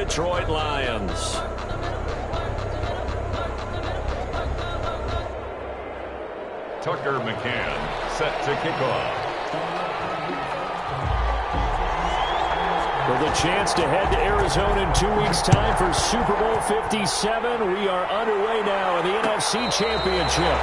Detroit Lions. Tucker McCann set to kick off. With a chance to head to Arizona in 2 weeks' time for Super Bowl 57, we are underway now in the NFC Championship.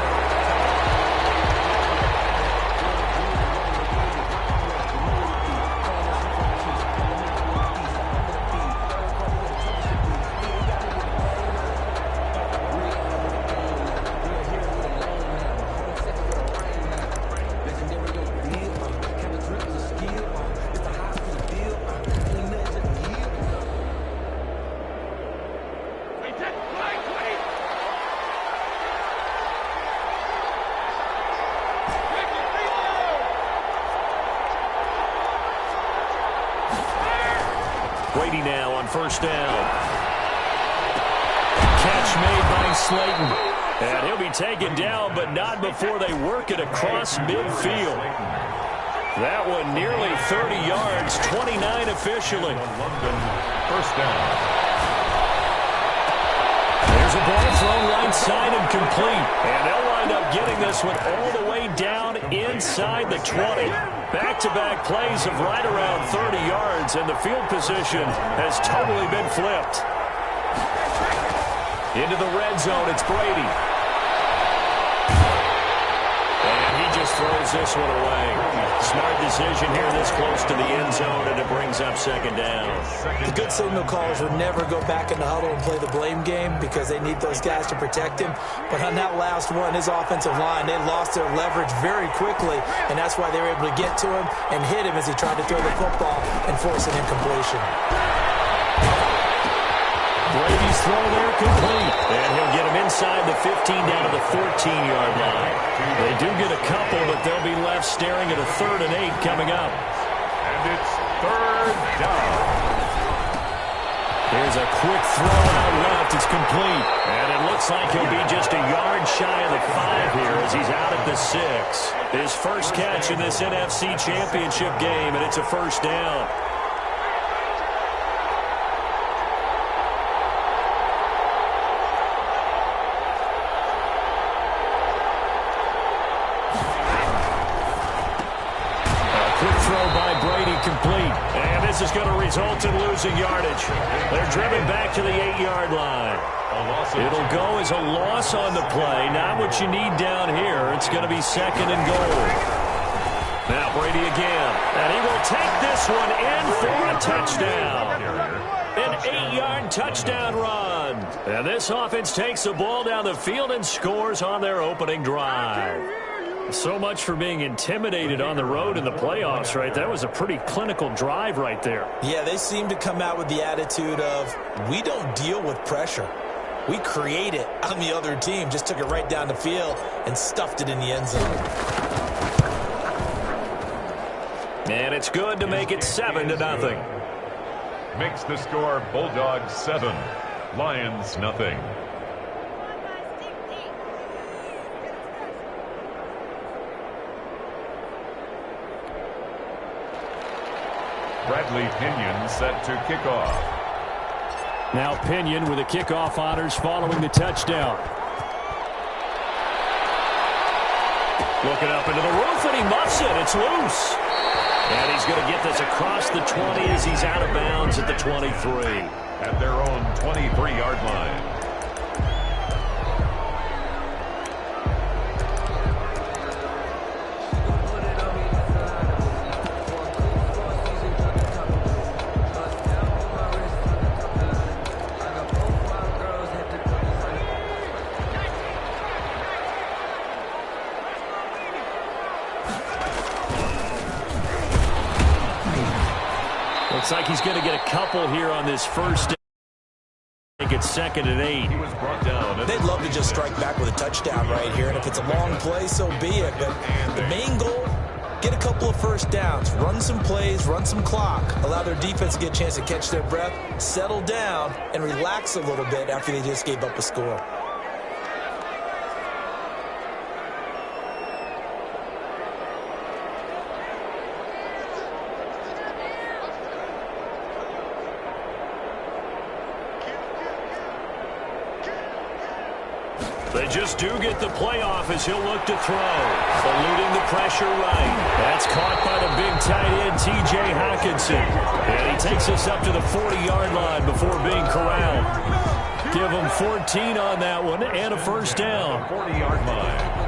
Brady now on first down. Catch made by Slayton. And he'll be taken down, but not before they work it across midfield. That one nearly 30 yards, 29 officially. First down. There's a ball thrown right side and complete. And they'll wind up getting this one all the way down inside the 20. Back-to-back plays of right around 30 yards, and the field position has totally been flipped. Into the red zone, it's Brady. And he just throws this one away. Smart decision here this close to the end zone, and it brings up second down. The good signal callers would never go back in the huddle and play the blame game because they need those guys to protect him. But on that last one, his offensive line, they lost their leverage very quickly, and that's why they were able to get to him and hit him as he tried to throw the football and force an incompletion. Brady's throw there complete. And he'll get him inside the 15 down to the 14-yard line. They do get a couple, but they'll be left staring at a 3rd and 8 coming up. And it's third down. Here's a quick throw out left. It's complete. And it looks like he'll be just a yard shy of the 5 here as he's out at the 6. His first catch in this NFC Championship game, and it's a first down. Complete. And this is going to result in losing yardage. They're driven back to the 8-yard line. It'll go as a loss on the play. Not what you need down here. It's going to be 2nd and goal. Now Brady again. And he will take this one in for a touchdown. An 8-yard touchdown run. And this offense takes the ball down the field and scores on their opening drive. So much for being intimidated on the road in the playoffs, right? That was a pretty clinical drive right there. Yeah, they seem to come out with the attitude of, we don't deal with pressure. We create it on the other team. Just took it right down the field and stuffed it in the end zone. And it's good to make it 7-0. Makes the score Bulldogs 7, Lions nothing. Bradley Pinion set to kick off. Now Pinion with the kickoff honors following the touchdown. Looking up into the roof, and he muffs it. It's loose. And he's going to get this across the 20 as he's out of bounds at the 23. At their own 23-yard line. Looks like he's going to get a couple here on this first. I think it's 2nd and 8. He was brought down. They'd love to just strike back with a touchdown right here, and if it's a long play, so be it. But the main goal, get a couple of first downs, run some plays, run some clock, allow their defense to get a chance to catch their breath, settle down, and relax a little bit after they just gave up a score. They just do get the playoff as he'll look to throw. Eluding the pressure right. That's caught by the big tight end, T.J. Hockenson. And he takes us up to the 40-yard line before being corralled. Give him 14 on that one and a first down. 40-yard line.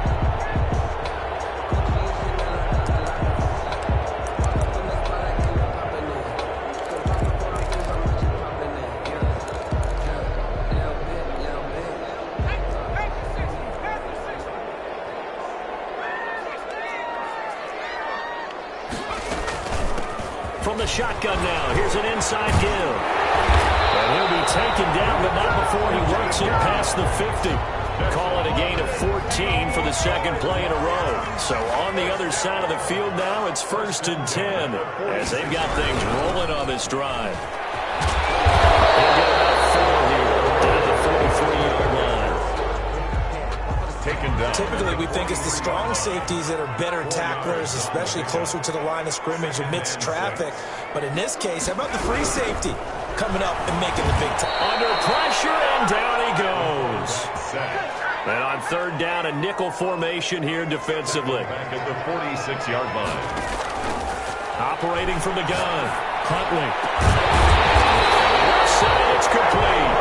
From the shotgun now, here's an inside give. And he'll be taken down, but not before he works it past the 50. Call it a gain of 14 for the second play in a row. So on the other side of the field now, it's 1st and 10 as they've got things rolling on this drive. They'll get about 4 here down the 43-yard line. Taken down. Typically, we think it's the strong safeties that are better tacklers, especially closer to the line of scrimmage amidst traffic. But in this case, how about the free safety coming up and making the big time? Under pressure, and down he goes. And on 3rd down, a nickel formation here defensively. Back at the 46-yard line. Operating from the gun, Huntley. Left side, it's complete.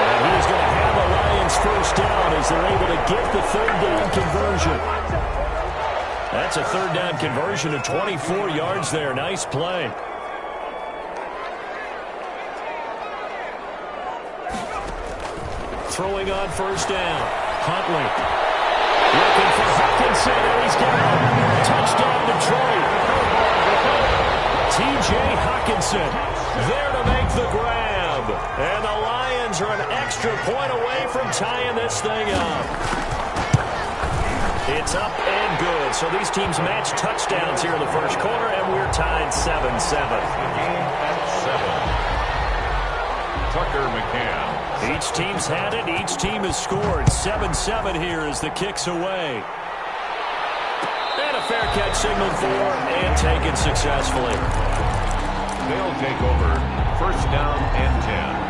And he's going to have a Lions first down as they're able to get the 3rd down conversion. That's a 3rd down conversion of 24 yards there. Nice play. Throwing on 1st down. Huntley. Looking for Hockenson, and he's got it. Touchdown, Detroit. T.J. Hockenson there to make the grab. And the Lions are an extra point away from tying this thing up. It's up and good. So these teams match touchdowns here in the first quarter, and we're tied 7-7. Game at 7. Tucker McCann. Each team's had it. Each team has scored. 7-7 here as the kick's away. And a fair catch signaled for and taken successfully. They'll take over 1st down and 10.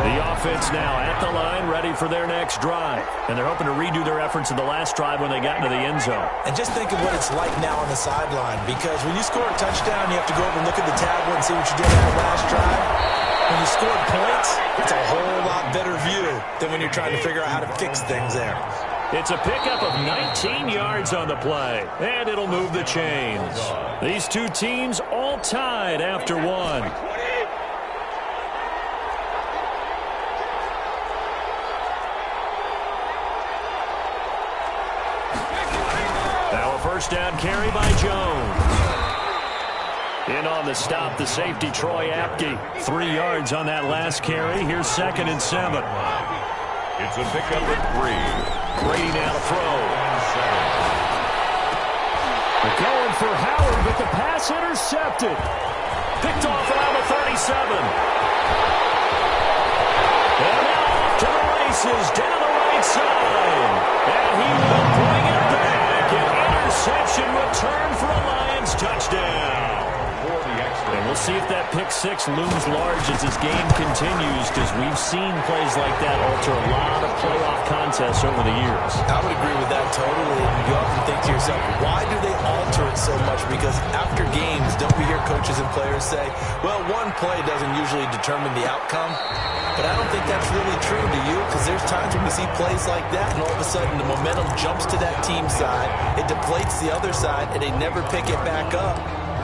The offense now at the line, ready for their next drive. And they're hoping to redo their efforts in the last drive when they got into the end zone. And just think of what it's like now on the sideline, because when you score a touchdown, you have to go over and look at the tablet and see what you did on the last drive. When you score points, it's a whole lot better view than when you're trying to figure out how to fix things there. It's a pickup of 19 yards on the play, and it'll move the chains. These two teams all tied after one. Now a 1st down carry by Jones. In on the stop, the safety, Troy Apke. 3 yards on that last carry. Here's 2nd and 7. It's a pickup at 3. Brady now to throw. They're going for Howard, but the pass intercepted. Picked off around the 37. And now off to the races, down the right side. And he will bring it back. An interception return for a Lions touchdown. And we'll see if that pick 6 looms large as this game continues, because we've seen plays like that alter a lot of playoff contests over the years. I would agree with that totally. And you often think to yourself, why do they alter it so much? Because after games, don't we hear coaches and players say, well, one play doesn't usually determine the outcome? But I don't think that's really true, do you? Because there's times when we see plays like that, and all of a sudden the momentum jumps to that team side, it deflates the other side, and they never pick it back up.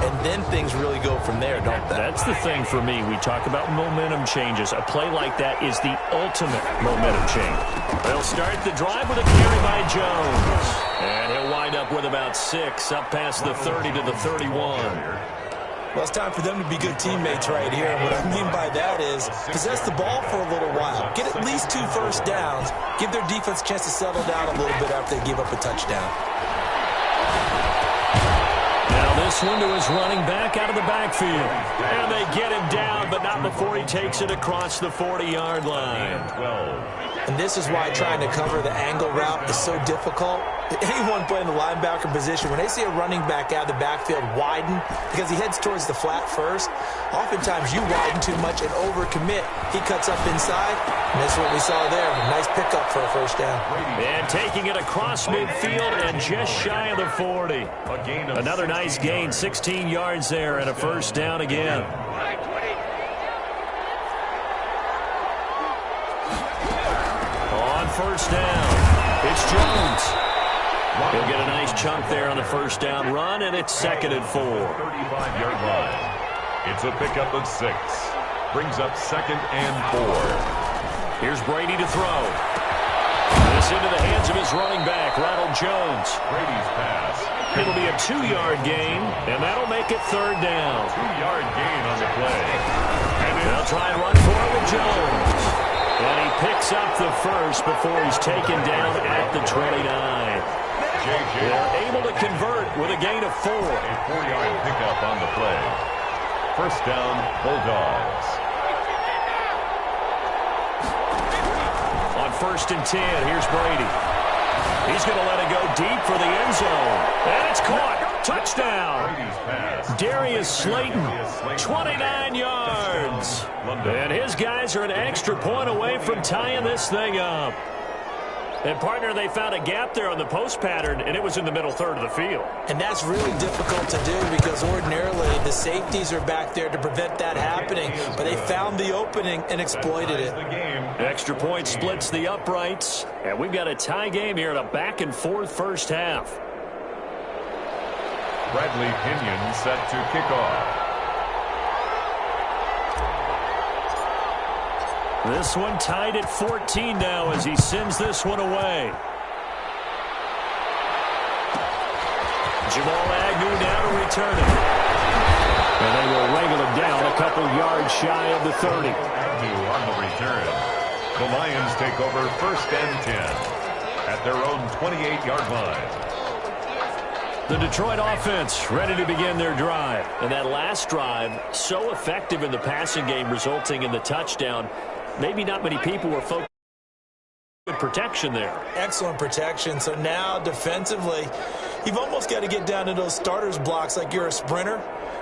And then things really go from there, don't they? That's the thing for me. We talk about momentum changes. A play like that is the ultimate momentum change. They'll start the drive with a carry by Jones. And he'll wind up with about 6, up past the 30 to the 31. Well, it's time for them to be good teammates right here. And what I mean by that is possess the ball for a little while. Get at least 2 first downs. Give their defense a chance to settle down a little bit after they give up a touchdown. This one to his running back out of the backfield. And they get him down, but not before he takes it across the 40-yard line. 12. And this is why trying to cover the angle route is so difficult. Anyone playing the linebacker position, when they see a running back out of the backfield widen because he heads towards the flat first, oftentimes you widen too much and overcommit. He cuts up inside, and that's what we saw there. A nice pickup for a first down. And taking it across midfield and just shy of the 40. Another nice gain, 16 yards there and a first down again. On first down, it's Jones. He'll get a nice chunk there on the first down run, and it's 2nd and 4. 35-yard line. It's a pickup of 6. Brings up 2nd and 4. Here's Brady to throw. This into the hands of his running back, Ronald Jones. Brady's pass. It'll be a 2-yard gain, and that'll make it 3rd down. 2-yard gain on the play. And they'll try and run for it with Jones. And he picks up the first before he's taken down at the 29. They're able to convert with a gain of 4. A 4-yard pickup on the play. First down, Bulldogs. On 1st and 10, here's Brady. He's going to let it go deep for the end zone. And it's caught. Touchdown. Darius Slayton, 29 yards. And his guys are an extra point away from tying this thing up. And, partner, they found a gap there on the post pattern, and it was in the middle third of the field. And that's really difficult to do because ordinarily the safeties are back there to prevent that happening. But they found the opening and exploited it. Extra point splits the uprights. And we've got a tie game here in a back-and-forth first half. Bradley Pinion set to kick off. This one tied at 14 now as he sends this one away. Jamal Agnew now to return it. And they will wrangle it down a couple yards shy of the 30. Agnew on the return. The Lions take over 1st and 10 at their own 28-yard line. The Detroit offense ready to begin their drive. And that last drive, so effective in the passing game, resulting in the touchdown. Maybe not many people were focused on protection there. Excellent protection. So now defensively, you've almost got to get down to those starters blocks like you're a sprinter.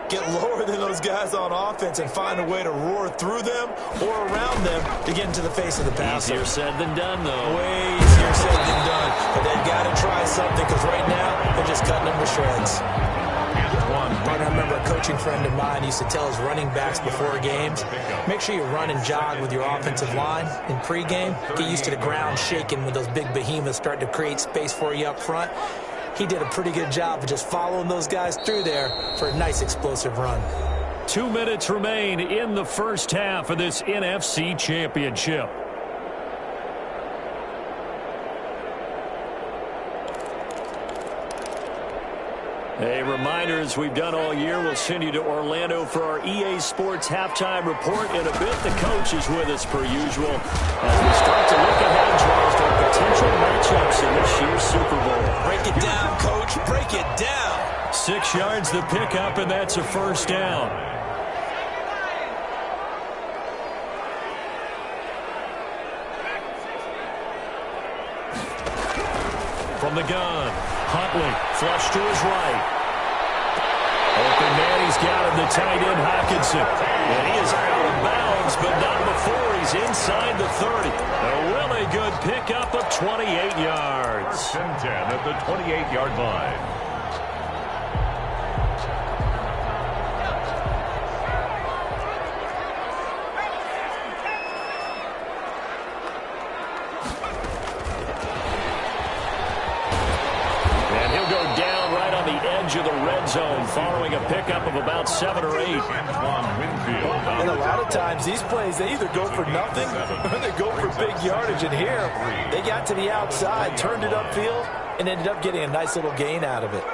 Get lower than those guys on offense and find a way to roar through them or around them to get into the face of the passer. Easier said than done, though. Way easier said than done. But they've got to try something because right now they're just cutting them to shreds. I remember a coaching friend of mine used to tell his running backs before games, make sure you run and jog with your offensive line in pregame. Get used to the ground shaking when those big behemoths start to create space for you up front. He did a pretty good job of just following those guys through there for a nice explosive run. 2 minutes remain in the first half of this NFC Championship. A reminder, as we've done all year, we'll send you to Orlando for our EA Sports halftime report. In a bit, the coach is with us per usual as we start to look ahead, Charles, to our potential matchups in this year's Super Bowl. Break it down, Coach. Break it down. 6 yards the pickup, and that's a first down. From the gun, Huntley, flush to his right. Open man, he's got him, the tight end, Hockenson. And he is out of bounds, but not before he's inside the 30. A really good pickup of 28 yards. 1st and 10 at the 28-yard line. Of the red zone following a pickup of about 7 or 8. And a lot of times these plays, they either go for nothing or they go for big yardage. And here, they got to the outside, turned it upfield, and ended up getting a nice little gain out of it.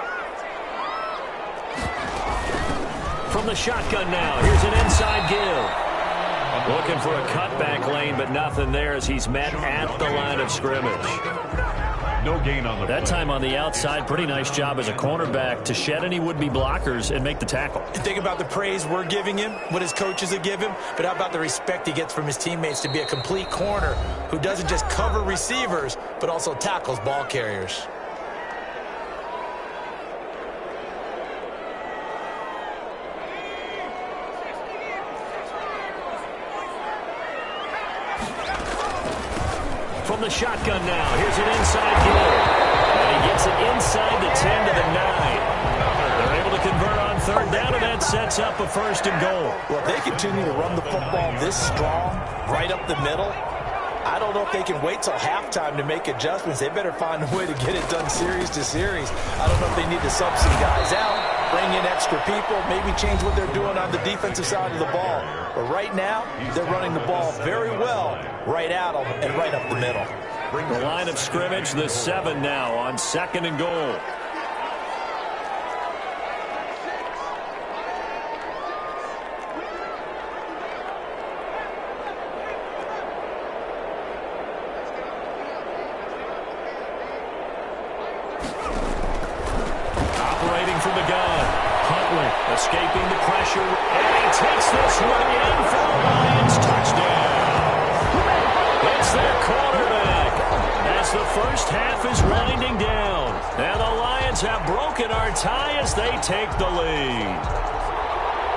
From the shotgun now, here's an inside give. On Looking for a cutback lane, but nothing there as he's met at the line of scrimmage. No gain on the That play. time on the outside, pretty nice job as a cornerback to shed any would-be blockers and make the tackle. You think about the praise we're giving him, what his coaches have given him, but how about the respect he gets from his teammates to be a complete corner who doesn't just cover receivers, but also tackles ball carriers. From the shotgun now, here's an inside Gill. And he gets it inside the 10 to the 9. They're able to convert on third down, and that sets up a 1st and goal. Well, if they continue to run the football this strong, right up the middle, I don't know if they can wait till halftime to make adjustments. They better find a way to get it done series to series. I don't know if they need to sub some guys out, bring in extra people, maybe change what they're doing on the defensive side of the ball. But right now, they're running the ball very well right at them and right up the middle. The line of scrimmage, the 7 now on 2nd and goal. Operating from the gun. Huntley escaping the pressure, and he takes this one in for the Lions touchdown. It's their quarterback as the first half is winding down. And the Lions have broken our tie as they take the lead.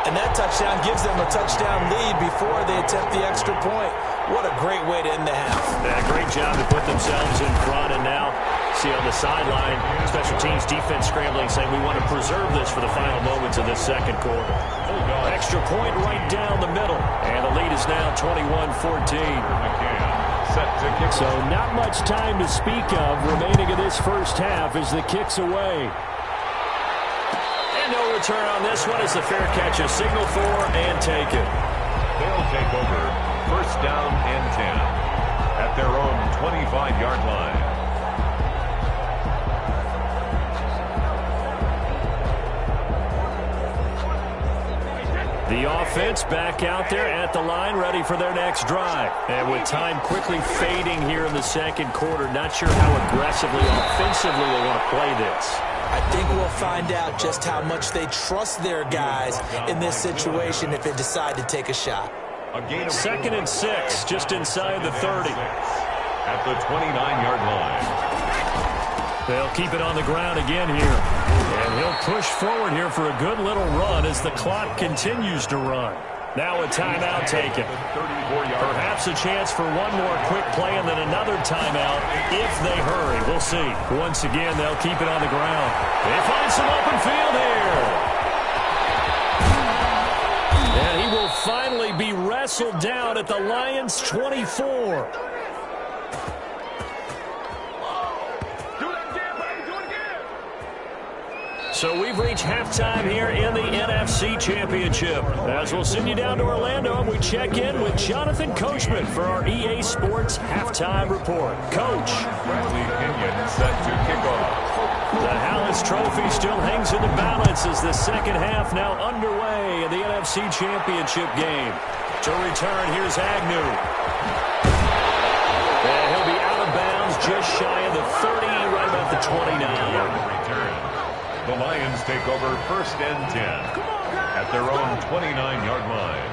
And that touchdown gives them a touchdown lead before they attempt the extra point. What a great way to end the half. Yeah, great job to put themselves in front, and now see on the sideline, special teams defense scrambling, saying we want to preserve this for the final moments of this second quarter. Extra point right down the middle, and the lead is now 21-14. So not much time to speak of remaining in this first half as the kick's away. And no return on this one as the fair catch is signaled for and taken. They'll take over 1st down and 10 at their own 25-yard line. The offense back out there at the line, ready for their next drive. And with time quickly fading here in the second quarter, not sure how aggressively, offensively they want to play this. I think we'll find out just how much they trust their guys in this situation if they decide to take a shot. 2nd and 6, just inside the 30. At the 29-yard line. They'll keep it on the ground again here. And he'll push forward here for a good little run as the clock continues to run. Now a timeout taken. Perhaps a chance for one more quick play and then another timeout if they hurry. We'll see. Once again, they'll keep it on the ground. They find some open field here. And he will finally be wrestled down at the Lions' 24. So we've reached halftime here in the NFC Championship. As we'll send you down to Orlando, and we check in with Jonathan Coachman for our EA Sports Halftime Report. Coach. Bradley Pinion set to kick off. The Hallis Trophy still hangs in the balance as the second half now underway in the NFC Championship game. To return, here's Agnew. And he'll be out of bounds just shy of the 30, right about the 29. The Lions take over 1st and 10 at their own 29-yard line.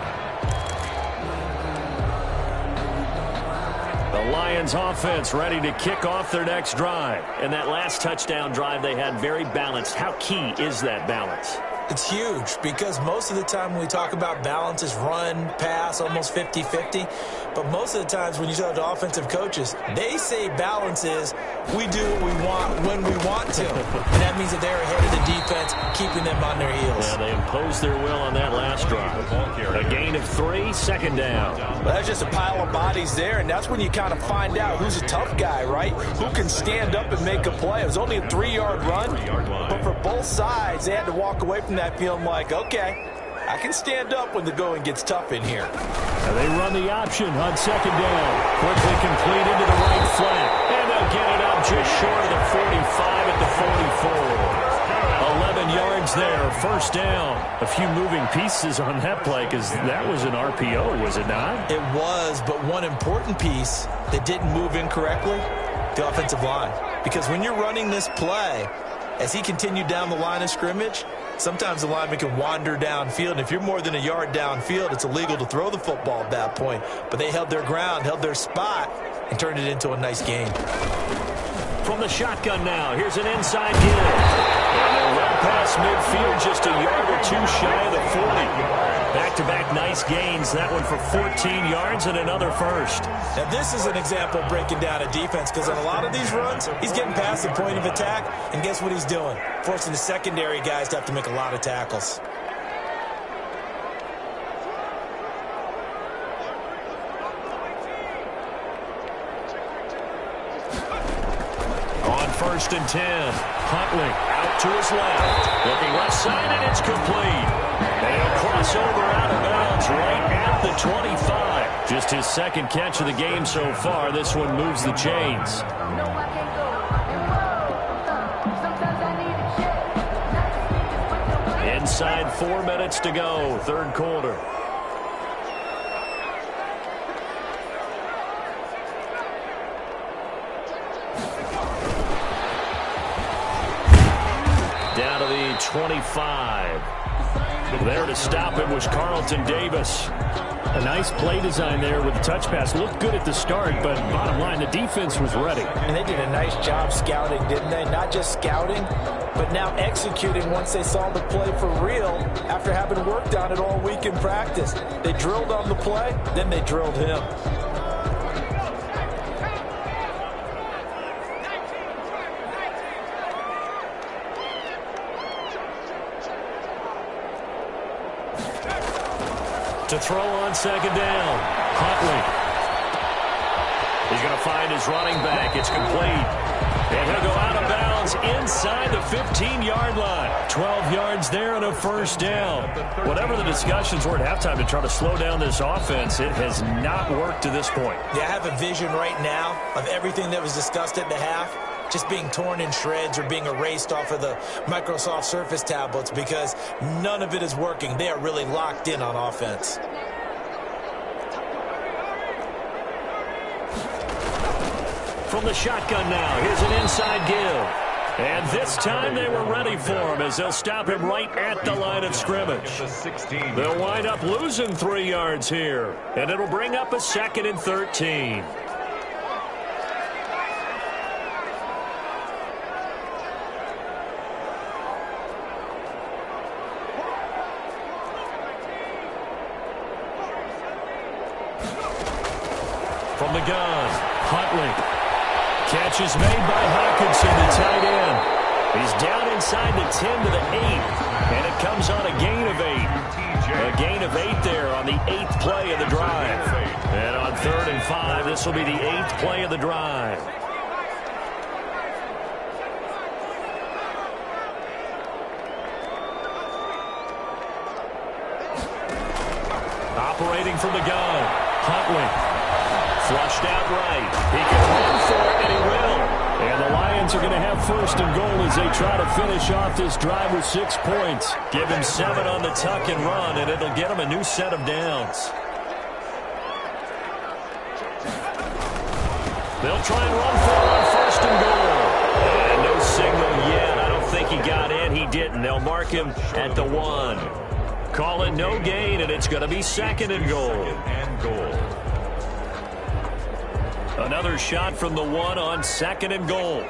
The Lions offense ready to kick off their next drive. And that last touchdown drive they had very balanced. How key is that balance? It's huge because most of the time when we talk about balance is run, pass, almost 50-50. But most of the times when you talk to offensive coaches, they say balance is we do what we want when we want to. And that means that they're ahead of the defense, keeping them on their heels. Yeah, they imposed their will on that last drive. A gain of 3, 2nd down. Well, that's just a pile of bodies there, and that's when you kind of find out who's a tough guy, right? Who can stand up and make a play. It was only a 3-yard run, but for both sides, they had to walk away from that feeling like, okay, I can stand up when the going gets tough in here. And they run the option on 2nd down. Quickly complete into the right flat. And they'll get it up just short of the 45 at the 44. 11 yards yards there, first down. A few moving pieces on that play because that was an RPO, was it not? It was, but one important piece that didn't move incorrectly, the offensive line. Because when you're running this play, as he continued down the line of scrimmage, sometimes the lineman can wander downfield. And if you're more than a yard downfield, it's illegal to throw the football at that point. But they held their ground, held their spot, and turned it into a nice game. From the shotgun now, here's an inside give. And they're well past midfield, just a yard or two shy of the 40. Back-to-back nice gains. That one for 14 yards and another first. Now, this is an example of breaking down a defense because on a lot of these runs, he's getting past the point of attack, and guess what he's doing? Forcing the secondary guys to have to make a lot of tackles. First and 10. Huntley out to his left. Looking left side, and it's complete. And he'll cross over out of bounds right at the 25. Just his second catch of the game so far. This one moves the chains. Inside 4 minutes to go, third quarter. Down to the 25. There to stop it was Carlton Davis. A nice play design there with the touch pass. Looked good at the start, but bottom line, the defense was ready. And they did a nice job scouting, didn't they? Not just scouting, but now executing once they saw the play for real after having worked on it all week in practice. They drilled on the play, then they drilled him. To throw on second down. Huntley. He's going to find his running back. It's complete. And he'll go out of bounds inside the 15-yard line. 12 yards there and a first down. Whatever the discussions were at halftime to try to slow down this offense, it has not worked to this point. Yeah, I have a vision right now of everything that was discussed at the half just being torn in shreds or being erased off of the Microsoft Surface tablets because none of it is working. They are really locked in on offense. From the shotgun now, here's an inside give. And this time they were ready for him as they'll stop him right at the line of scrimmage. They'll wind up losing 3 yards here, and it'll bring up a 2nd and 13. From the gun, Huntley. Catch is made by Hawkinson, the tight end. He's down inside the 10 to the 8, and it comes on a gain of 8. A gain of 8 there on the 8th play of the drive. And on 3rd and 5, this will be the 8th play of the drive. Operating from the gun, Huntley. Flushed out right. He can run for it, and he will. And the Lions are going to have 1st and goal as they try to finish off this drive with 6 points. Give him 7 on the tuck and run, and it'll get him a new set of downs. They'll try and run for it on 1st and goal. And no signal yet. I don't think he got in. He didn't. They'll mark him at the 1. Call it no gain, and it's going to be 2nd and goal. Another shot from the 1 on 2nd and goal.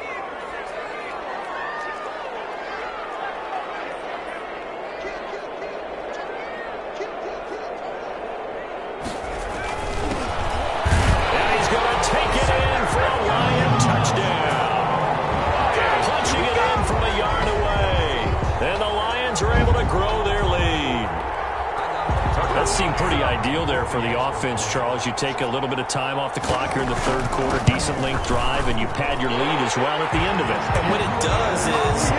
And he's going to take it in for a Lion touchdown. Punching it in from a yard away. And the Lions are able to grow their lead. A seem pretty ideal there for the offense, Charles. You take a little bit of time off the clock here in the third quarter, decent length drive, and you pad your lead as well at the end of it. And what it does is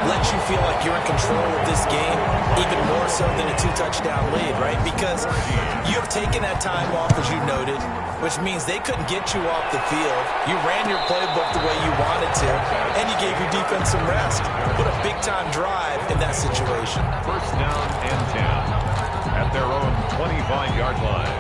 lets you feel like you're in control of this game, even more so than a 2-touchdown lead, right? Because you have taken that time off, as you noted, which means they couldn't get you off the field. You ran your playbook the way you wanted to, and you gave your defense some rest. What a big-time drive in that situation. First down and 10 at their own 25-yard line.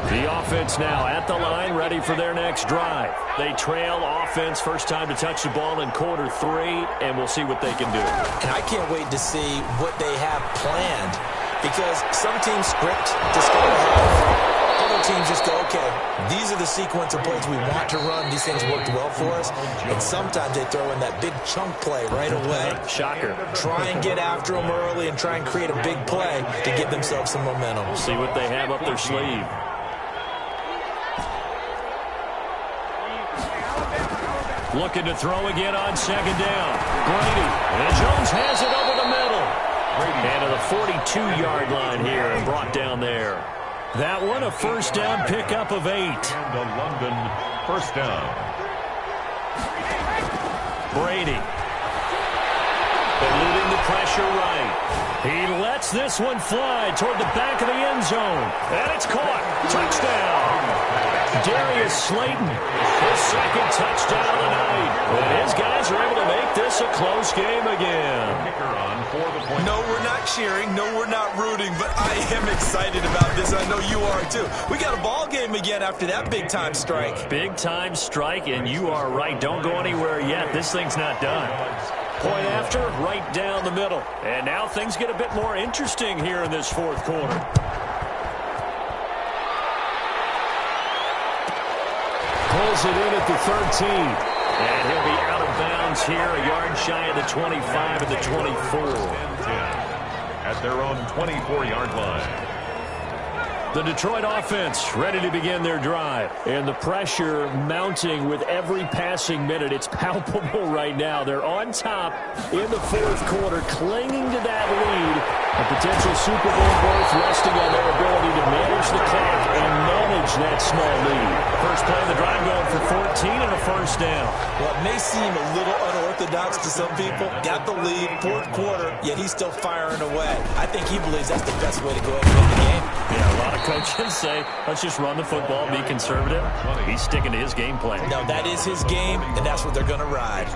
The offense now at the line, ready for their next drive. They trail offense, first time to touch the ball in quarter 3, and we'll see what they can do. And I can't wait to see what they have planned, because some teams script to start ahead. Other teams just go, okay, these are the sequence of plays we want to run. These things worked well for us. And sometimes they throw in that big chunk play right away. Shocker. Try and get after them early and try and create a big play to give themselves some momentum. We'll see what they have up their sleeve. Looking to throw again on second down. Brady. And Jones has it over the middle. And to the 42-yard line here and brought down there. That one a first down pickup of 8. And a London first down. Brady. Eluding the pressure right. He lets this one fly toward the back of the end zone. And it's caught. Touchdown. Darius Slayton, his second touchdown of the night. And his guys are able to make this a close game again. Kicker on for the point. No, we're not cheering. No, we're not rooting. But I am excited about this. I know you are, too. We got a ball game again after that big-time strike. Big-time strike, and you are right. Don't go anywhere yet. This thing's not done. Point after, right down the middle. And now things get a bit more interesting here in this fourth quarter. Pulls it in at the 13. And he'll be out of bounds here, a yard shy of the 25 and the 24. At their own 24-yard line. The Detroit offense ready to begin their drive. And the pressure mounting with every passing minute. It's palpable right now. They're on top in the fourth quarter, clinging to that lead. A potential Super Bowl berth resting on their ability to manage the clock and manage that small lead. First play of the drive going for 14 and a first down. Well, it may seem a little unorthodox to some people. Got the lead, fourth quarter, yet he's still firing away. I think he believes that's the best way to go ahead and win the game. Yeah, a lot of coaches say, let's just run the football, be conservative. He's sticking to his game plan. No, that is his game, and that's what they're going to ride.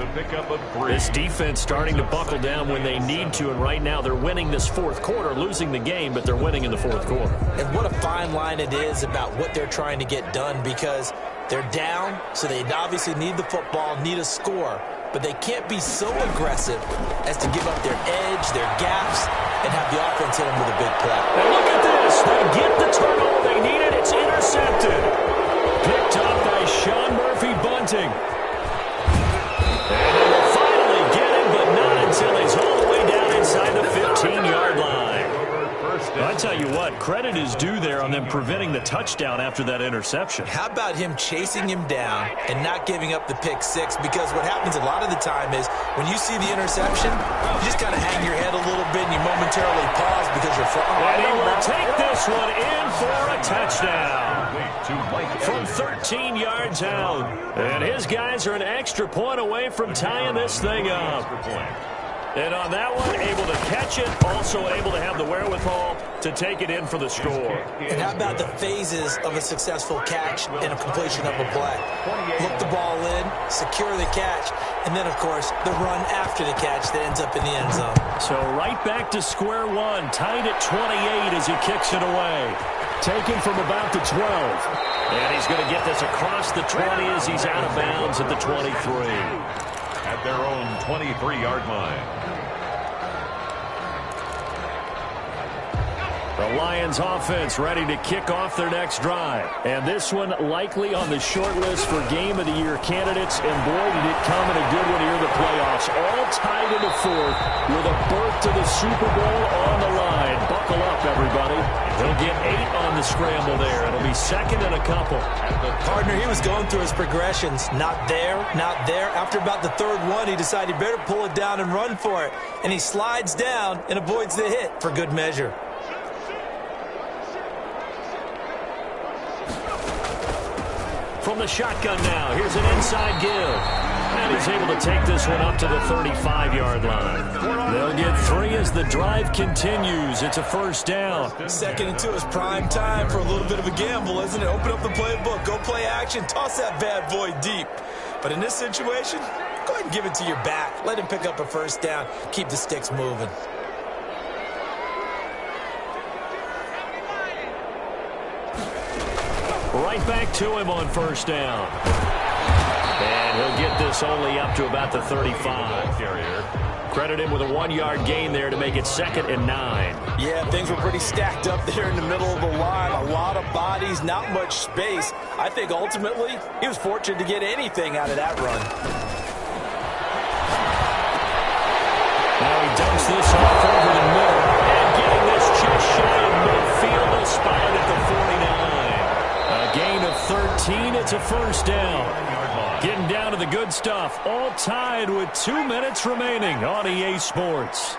This defense starting to buckle down when they need to, and right now they're winning this fourth quarter, losing the game, but they're winning in the fourth quarter. And what a fine line it is about what they're trying to get done, because they're down, so they obviously need the football, need a score. But they can't be so aggressive as to give up their edge, their gaps, and have the offense hit them with a big play. And look at this. They get the turnover they needed. It's intercepted. Picked up by Sean Murphy Bunting. And they will finally get him, but not until he's all the way down inside the 15-yard line. I tell you what, credit is due there on them preventing the touchdown after that interception. How about him chasing him down and not giving up the pick six? Because what happens a lot of the time is when you see the interception, you just kind of hang your head a little bit and you momentarily pause because you're and he will take this one in for a touchdown from 13 yards out. And his guys are an extra point away from tying this thing up. And on that one, able to catch it, also able to have the wherewithal to take it in for the score. And how about the phases of a successful catch and a completion of a play? Look the ball in, secure the catch, and then, of course, the run after the catch that ends up in the end zone. So right back to square one, tied at 28 as he kicks it away. Taken from about the 12. And he's going to get this across the 20 as he's out of bounds at the 23. At their own 23-yard line. The Lions offense ready to kick off their next drive. And this one likely on the short list for Game of the Year candidates. And boy, did it come in a good one here in the playoffs. All tied in the fourth with a berth to the Super Bowl on the line. Buckle up, everybody. He'll get 8 on the scramble there. It'll be second and a couple. Partner, he was going through his progressions. Not there, not there. After about the third one, he decided he better pull it down and run for it. And he slides down and avoids the hit for good measure. From the shotgun now, here's an inside give. And he's able to take this one up to the 35-yard line. They'll get 3 as the drive continues. It's a first down. 2nd and 2 is prime time for a little bit of a gamble, isn't it? Open up the playbook, go play action, toss that bad boy deep. But in this situation, go ahead and give it to your back. Let him pick up a first down. Keep the sticks moving. Right back to him on first down. And he'll get this only up to about the 35. Credit him with a 1-yard gain there to make it 2nd and 9. Yeah, things were pretty stacked up there in the middle of the line. A lot of bodies, not much space. I think ultimately he was fortunate to get anything out of that run. Now he dumps this off over the middle. And getting this just shy of midfield, he'll spot it at the 49. A gain of 13, it's a first down. Getting down to the good stuff, all tied with 2 minutes remaining on EA Sports.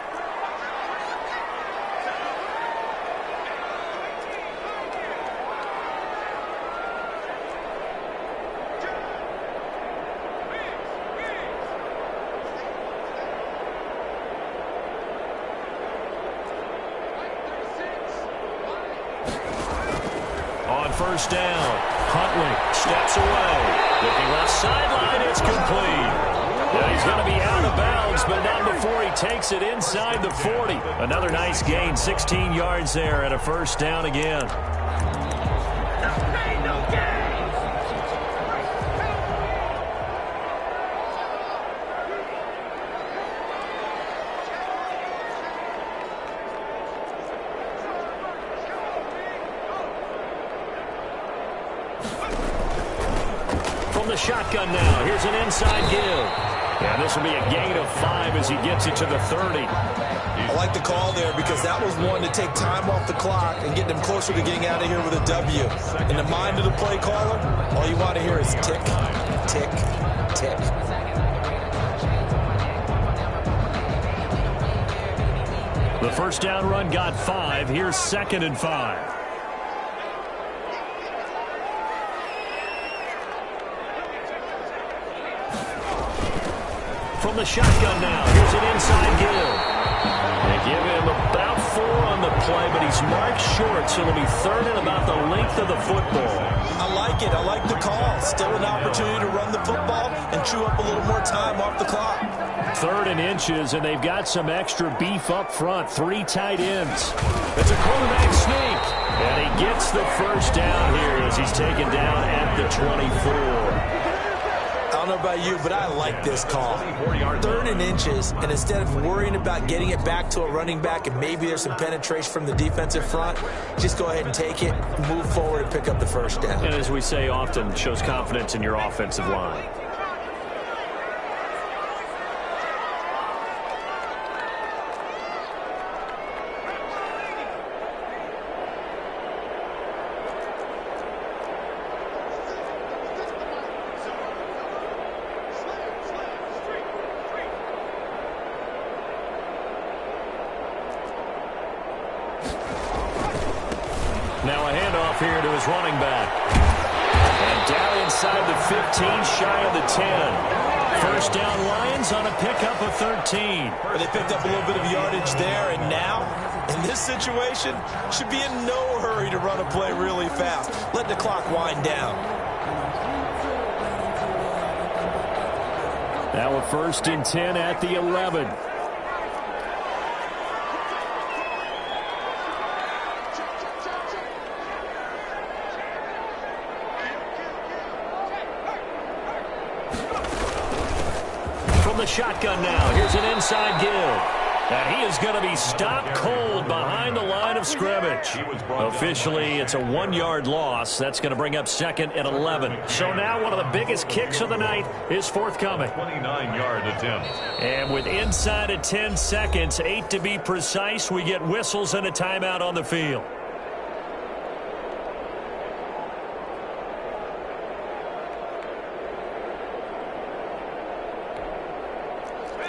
On first down, Huntley steps away. Looking left sideline, it's complete. Yeah, he's going to be out of bounds, but not before he takes it inside the 40. Another nice gain, 16 yards there, and a first down again. Shotgun now. Here's an inside give. And this will be a gain of 5 as he gets it to the 30. I like the call there because that was one to take time off the clock and get them closer to getting out of here with a W. In the mind of the play caller, all you want to hear is tick, tick, tick. The first down run got 5. Here's 2nd and 5. From the shotgun now, here's an inside give. They give him about 4 on the play, but he's marked short, so it'll be 3rd and about the length of the football. I like it. I like the call. Still an opportunity to run the football and chew up a little more time off the clock. 3rd and inches, and they've got some extra beef up front. 3 tight ends. It's a quarterback sneak, and he gets the first down here as he's taken down at the 24. I don't know about you, but I like this call. 3rd and inches, and instead of worrying about getting it back to a running back and maybe there's some penetration from the defensive front, just go ahead and take it, move forward, and pick up the first down. And as we say often, shows confidence in your offensive line. Now a handoff here to his running back. And down inside the 15, shy of the 10. First down Lions on a pickup of 13. They picked up a little bit of yardage there, and now, in this situation, should be in no hurry to run a play really fast. Let the clock wind down. Now a 1st and 10 at the 11. The shotgun now. Here's an inside give. And he is going to be stopped cold behind the line of scrimmage. Officially, it's a 1-yard loss. That's going to bring up 2nd and 11. So now one of the biggest kicks of the night is forthcoming. 29-yard attempt. And with inside of 10 seconds, 8 to be precise, we get whistles and a timeout on the field.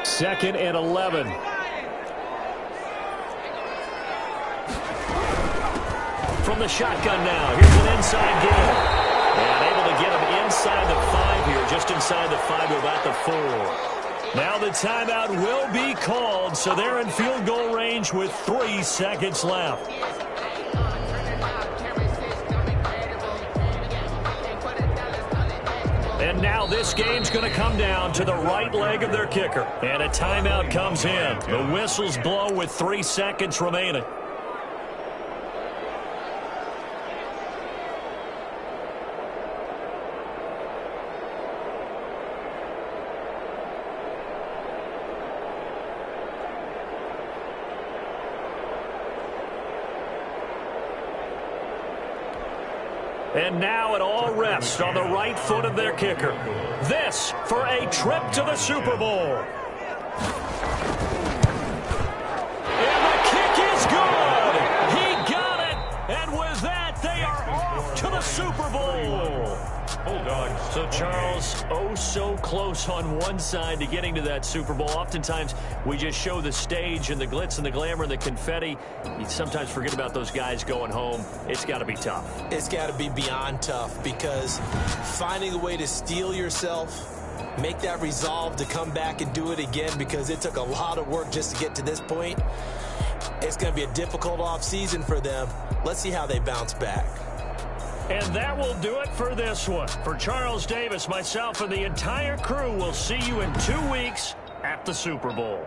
Second and 11. From the shotgun now. Here's an inside game. And able to get him inside the 5 here. Just inside the 5 to about the 4. Now the timeout will be called. So they're in field goal range with 3 seconds left. And now this game's going to come down to the right leg of their kicker. And a timeout comes in. The whistles blow with 3 seconds remaining. And now it all rests on the right foot of their kicker. This for a trip to the Super Bowl. And the kick is good. He got it. And with that, they are off to the Super Bowl. So, Charles, oh so close on one side to getting to that Super Bowl. Oftentimes, we just show the stage and the glitz and the glamour and the confetti. You sometimes forget about those guys going home. It's got to be tough. It's got to be beyond tough because finding a way to steel yourself, make that resolve to come back and do it again because it took a lot of work just to get to this point. It's going to be a difficult offseason for them. Let's see how they bounce back. And that will do it for this one. For Charles Davis, myself, and the entire crew, we'll see you in 2 weeks at the Super Bowl.